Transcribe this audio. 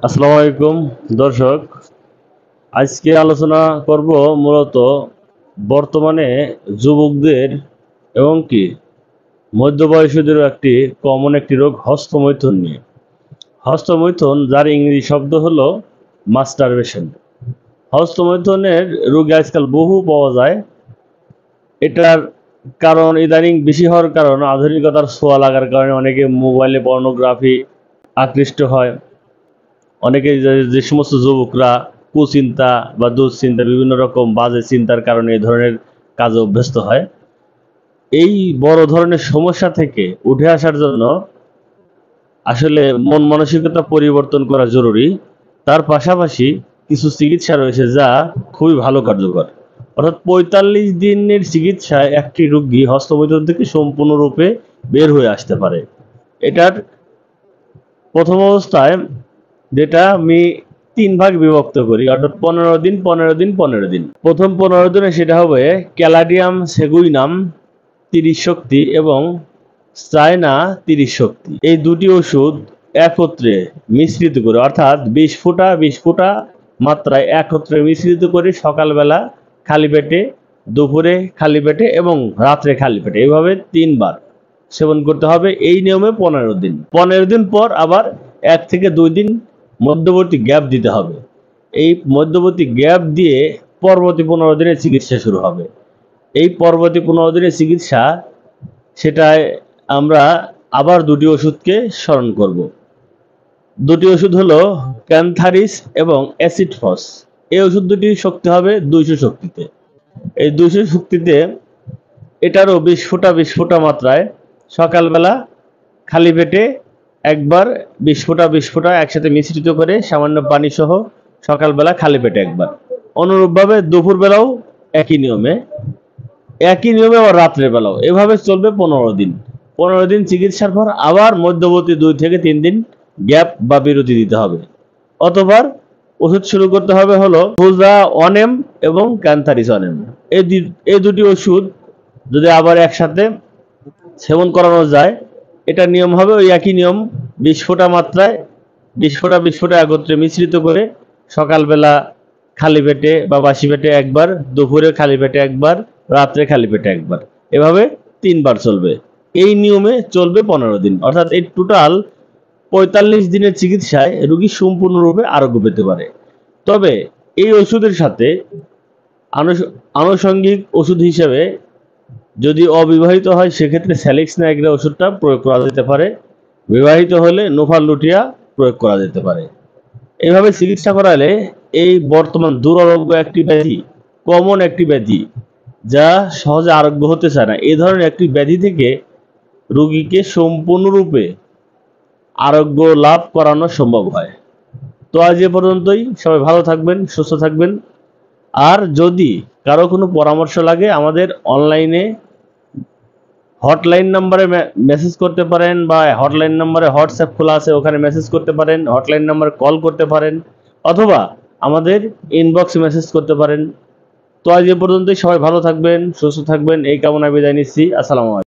আসসালামু আলাইকুম দর্শক, আজকে আলোচনা করব মূলত বর্তমানে যুবকদের এবং কি মধ্যবয়সীদেরও একটি কমন একটি রোগ হস্তমৈথুন নিয়ে। হস্তমৈথুন, যার ইংরেজি শব্দ হলো মাস্টারবেশন। হস্তমৈথুনের রোগী আজকাল বহু পাওয়া যায়। এটার কারণ ইদানিং বেশি হওয়ার কারণ আধুনিকতার ছোঁয়া লাগার কারণে অনেকে মোবাইলে পর্নোগ্রাফি আকৃষ্ট হয়। অনেকে যে সমস্ত যুবকরা কুচিন্তা বা দুশ্চিন্তা বিভিন্ন রকম বাজে চিন্তার কারণে এই ধরনের কাজে অভ্যস্ত হয়। এই বড় ধরনের সমস্যা থেকে উঠে আসার জন্য আসলে মন মানসিকতা পরিবর্তন করা জরুরি। তার পাশাপাশি কিছু চিকিৎসা রয়েছে যা খুবই ভালো কার্যকর। অর্থাৎ ৪৫ দিনের চিকিৎসায় একটি রোগী হস্তমৈথুন থেকে সম্পূর্ণরূপে বের হয়ে আসতে পারে। এটার প্রথম অবস্থায় যেটা আমি ৩ ভাগ বিভক্ত করি, অর্থাৎ ১৫ দিন ১৫ দিন ১৫ দিন। প্রথম ১৫ দিনে সেটা হবে ক্যালাডিয়াম সেগুইনাম ৩০ শক্তি এবং চায়না ৩০ শক্তি। এই দুটি ওষুধ একত্রে মিশ্রিত করে, অর্থাৎ ২০ ফোঁটা মাত্রায় একত্রে মিশ্রিত করে সকালবেলা খালি পেটে, দুপুরে খালি পেটে এবং রাত্রে খালি পেটে, এইভাবে ৩ বার সেবন করতে হবে। এই নিয়মে ১৫ দিন। ১৫ দিন পর আবার ১ থেকে ২ দিন মধ্যবর্তী গ্যাপ দিতে হবে। এই মধ্যবর্তী গ্যাপ দিয়ে পরবর্তী ১৫ দিনের চিকিৎসা শুরু হবে। এই পরবর্তী ১৫ দিনের চিকিৎসা, সেটায় আমরা আবার দুটি ওষুধকে স্মরণ করব। দুটি ওষুধ হলো ক্যান্থারিস এবং অ্যাসিডফস। এই ওষুধ দুটি শক্তি হবে ২০০ শক্তিতে। এই ২০০ শক্তিতে এটারও ২০ ফোঁটা মাত্রায় সকালবেলা খালি পেটে একবার, ২০ ফোঁটা একসাথে মিশ্রিত করে সামান্য পানি সহ সকালবেলা খালি পেটে একবার। অনুরূপভাবে দুপুরবেলাও একই নিয়মে আবার রাত্রের বেলাও। এভাবে চলবে ১৫ দিন। ১৫ দিন চিকিৎসার পর আবার মধ্যবর্তী ২ থেকে ৩ দিন গ্যাপ বা বিরতি দিতে হবে। অতঃপর ওষুধ শুরু করতে হবে হলো ফুজা অনেম এবং ক্যান্থারিস অনেম। এই দুটি ওষুধ যদি আবার একসাথে সেবন করানো যায়, এটা নিয়ম হবে ওই একই নিয়ম। ২০ ফোঁটা মাত্রায় ২০ ফোঁটা একত্রে মিশ্রিত করে সকালবেলা খালি পেটে বা বাসি পেটে একবার, দুপুরে খালি পেটে একবার, রাত্রে খালি পেটে একবার, এভাবে ৩ বার চলবে। এই নিয়মে চলবে ১৫ দিন। অর্থাৎ এই টোটাল ৪৫ দিনের চিকিৎসায় রোগী সম্পূর্ণরূপে আরোগ্য পেতে পারে। তবে এই ওষুধের সাথে আনুষঙ্গিক ওষুধ হিসেবে যদি অবিবাহিত হয় সেক্ষেত্রে স্যালিক্স নাইগ্রা ওষুধটা প্রয়োগ করা যেতে পারে। বিবাহিত হলে নোভালুটিয়া প্রয়োগ করা যেতে পারে। এইভাবে চিকিৎসা করালে এই বর্তমান দুরারোগ্য একটি ব্যাধি, কমন একটি ব্যাধি যা সহজে আরোগ্য হতে চায় না, এই ধরনের একটি ব্যাধি থেকে রোগীকে সম্পূর্ণরূপে আরোগ্য লাভ করানো সম্ভব হয়। তো আজ এ পর্যন্তই। সবাই ভালো থাকবেন, সুস্থ থাকবেন। আর যদি কারো কোনো পরামর্শ লাগে আমাদের অনলাইনে হটলাইন নাম্বারে মেসেজ করতে পারেন, বা হটলাইন নাম্বারে হোয়াটসঅ্যাপ খোলা আছে, ওখানে মেসেজ করতে পারেন, হটলাইন নাম্বারে কল করতে পারেন, অথবা আমাদের ইনবক্সে মেসেজ করতে পারেন। তো আজ এ পর্যন্তই। সবাই ভালো থাকবেন, সুস্থ থাকবেন, এই কামনায় বিদায় নিচ্ছি। আসসালামু আলাইকুম।